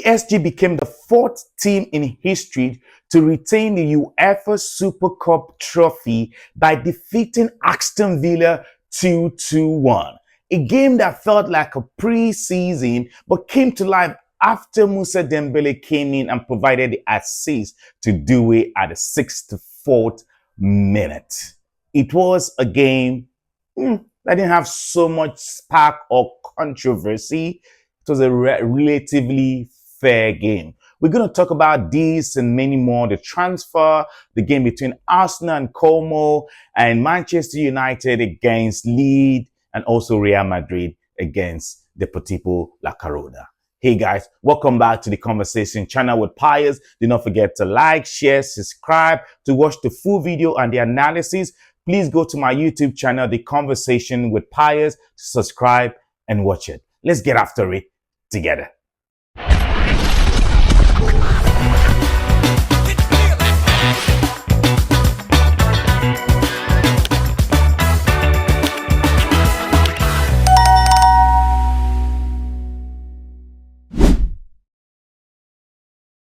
PSG became the fourth team in history to retain the UEFA Super Cup trophy by defeating Aston Villa 2-1. A game that felt like a pre-season but came to life after Ousmane Dembélé came in and provided the assist to Doué at the 64th minute. It was a game that didn't have so much spark or controversy. It was a relatively fair game. We're going to talk about this and many more. The transfer, the game between Arsenal and Como, and Manchester United against Leeds, and also Real Madrid against Deportivo La Coruña. Hey guys, welcome back to the Conversation channel with Pius. Do not forget to like, share, subscribe to watch the full video and the analysis. Please go to my YouTube channel, The Conversation with Pius, subscribe and watch it. Let's get after it together.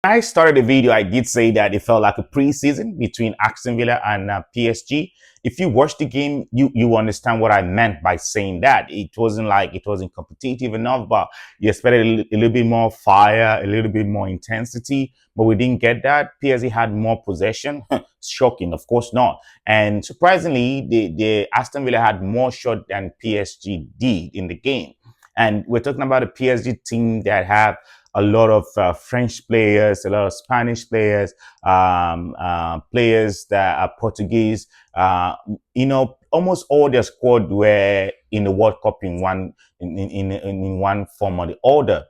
When I started the video, I did say that it felt like a preseason between Aston Villa and PSG. If you watch the game, you understand what I meant by saying that. It wasn't like it wasn't competitive enough, but you expected a little bit more fire, a little bit more intensity, but we didn't get that. PSG had more possession. Shocking, of course not. And surprisingly, the Aston Villa had more shot than PSG did in the game. And we're talking about a PSG team that have a lot of French players, a lot of Spanish players, players that are Portuguese. Almost all their squad were in the World Cup in one form or the other.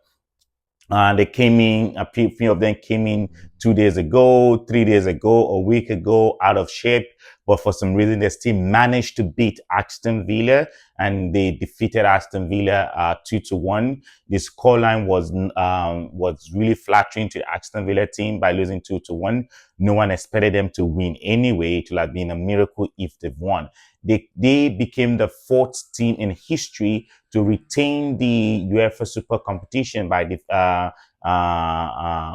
They came in, a few of them came in 2 days ago, 3 days ago, a week ago, out of shape. But for some reason, they still managed to beat Aston Villa, and they defeated Aston Villa 2-1. The scoreline was really flattering to the Aston Villa team by losing 2-1. No one expected them to win anyway. It would have been a miracle if they've won. They became the fourth team in history to retain the UEFA Super competition by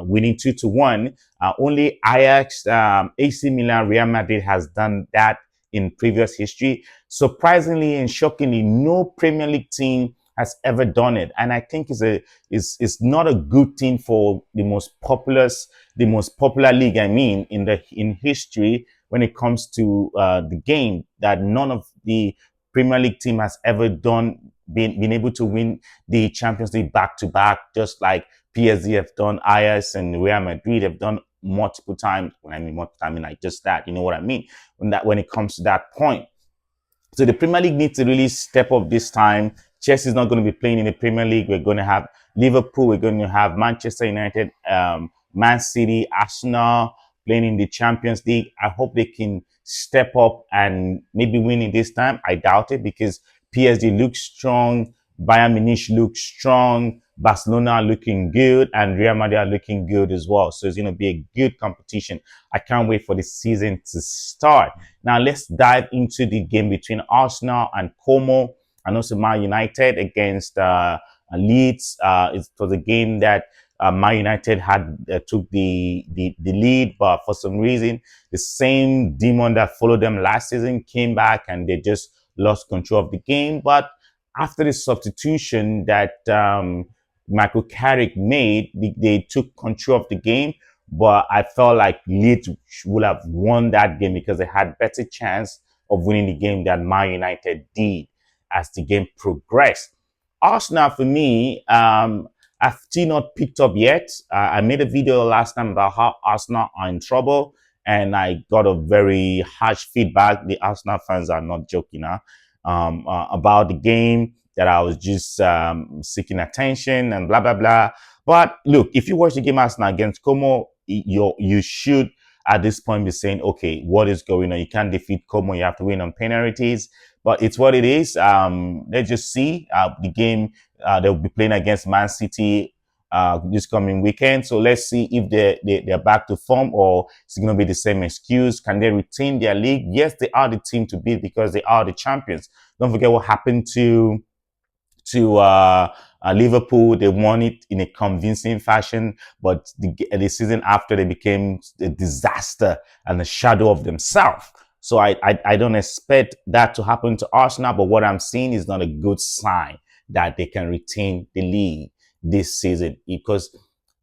winning 2-1. Only Ajax, AC Milan, Real Madrid has done that in previous history. Surprisingly and shockingly, no Premier League team has ever done it, and I think it's not a good thing for the most popular league. I mean, in history, when it comes to the game, that none of the Premier League team has ever been able to win the Champions League back to back, just like PSG have done, Ajax and Real Madrid have done multiple times. When I mean multiple times, I mean like just that. You know what I mean? When it comes to that point. So the Premier League needs to really step up this time. Chelsea is not going to be playing in the Premier League. We're going to have Liverpool. We're going to have Manchester United, Man City, Arsenal playing in the Champions League. I hope they can step up and maybe win it this time. I doubt it because PSG looks strong. Bayern Munich looks strong. Barcelona are looking good, and Real Madrid are looking good as well. So it's going to be a good competition. I can't wait for the season to start. Now let's dive into the game between Arsenal and Como, and also Man United against Leeds. It was a game that Man United had took the lead, but for some reason, the same demon that followed them last season came back, and they just lost control of the game. But after the substitution that Michael Carrick made, they took control of the game. But I felt like Leeds would have won that game because they had better chance of winning the game than Man United did as the game progressed. Arsenal, for me, I've still not picked up yet. I made a video last time about how Arsenal are in trouble, and I got a very harsh feedback. The Arsenal fans are not joking about the game, that I was just seeking attention and blah, blah, blah. But look, if you watch the game Arsenal against Como, you should at this point be saying, okay, what is going on? You can't defeat Como. You have to win on penalties. But it's what it is. Let's just see the game. They'll be playing against Man City this coming weekend. So let's see if they're back to form, or it's going to be the same excuse. Can they retain their league? Yes, they are the team to beat because they are the champions. Don't forget what happened to Liverpool, they won it in a convincing fashion, but the season after they became a disaster and a shadow of themselves. So I don't expect that to happen to Arsenal, but what I'm seeing is not a good sign that they can retain the league this season, because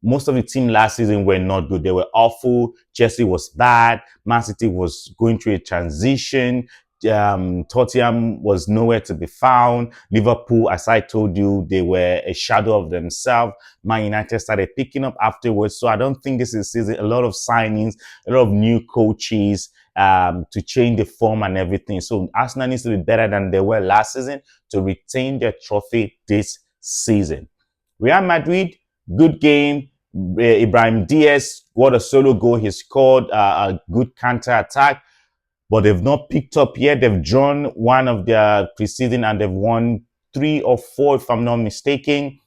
most of the team last season were not good. They were awful. Chelsea was bad. Man City was going through a transition. Tottenham was nowhere to be found. Liverpool, as I told you, they were a shadow of themselves. Man United started picking up afterwards. So I don't think this is season. A lot of signings, a lot of new coaches to change the form and everything. So Arsenal needs to be better than they were last season to retain their trophy this season. Real Madrid, good game. Ibrahim Diaz, what a solo goal he scored, a good counter attack, but they've not picked up yet. They've drawn one of their preseason and they've won 3 or 4, if I'm not mistaken.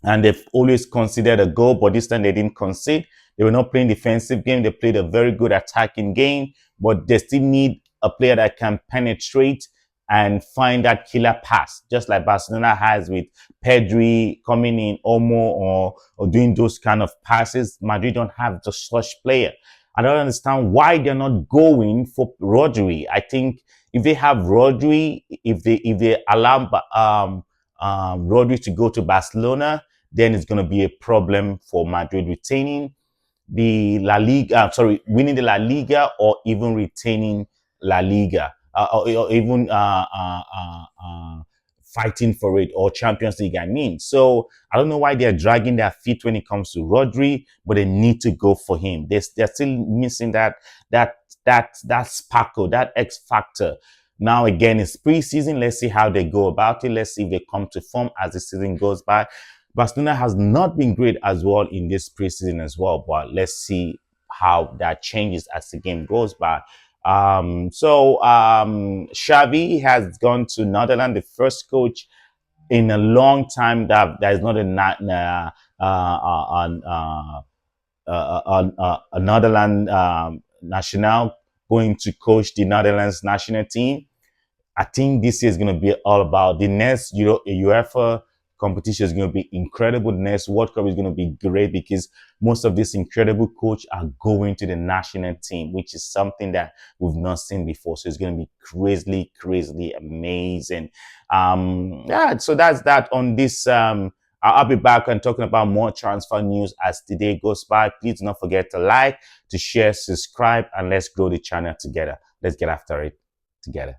And they've always considered a goal, but this time they didn't concede. They were not playing defensive game. They played a very good attacking game, but they still need a player that can penetrate and find that killer pass, just like Barcelona has with Pedri coming in, or doing those kind of passes. Madrid don't have the such player. I don't understand why they're not going for Rodri. I think if they have Rodri, if they allow Rodri to go to Barcelona, then it's going to be a problem for Madrid retaining the La Liga, winning the La Liga, or even retaining La Liga, or even fighting for it, or Champions League, I mean. So I don't know why they're dragging their feet when it comes to Rodri, but they need to go for him. They're still missing that sparkle, that X factor. Now again, it's preseason. Let's see how they go about it. Let's see if they come to form as the season goes by. Barcelona has not been great as well in this preseason as well, but let's see how that changes as the game goes by. Xavi has gone to Netherlands, the first coach in a long time that is not a Netherlands national going to coach the Netherlands national team. I think this year is going to be all about the next UEFA competition is going to be incredible. The next World Cup is going to be great because most of these incredible coaches are going to the national team, which is something that we've not seen before. So it's going to be crazily amazing. So that's that on this. I'll be back and talking about more transfer news as the day goes by. Please do not forget to like, to share, subscribe, and let's grow the channel together. Let's get after it together.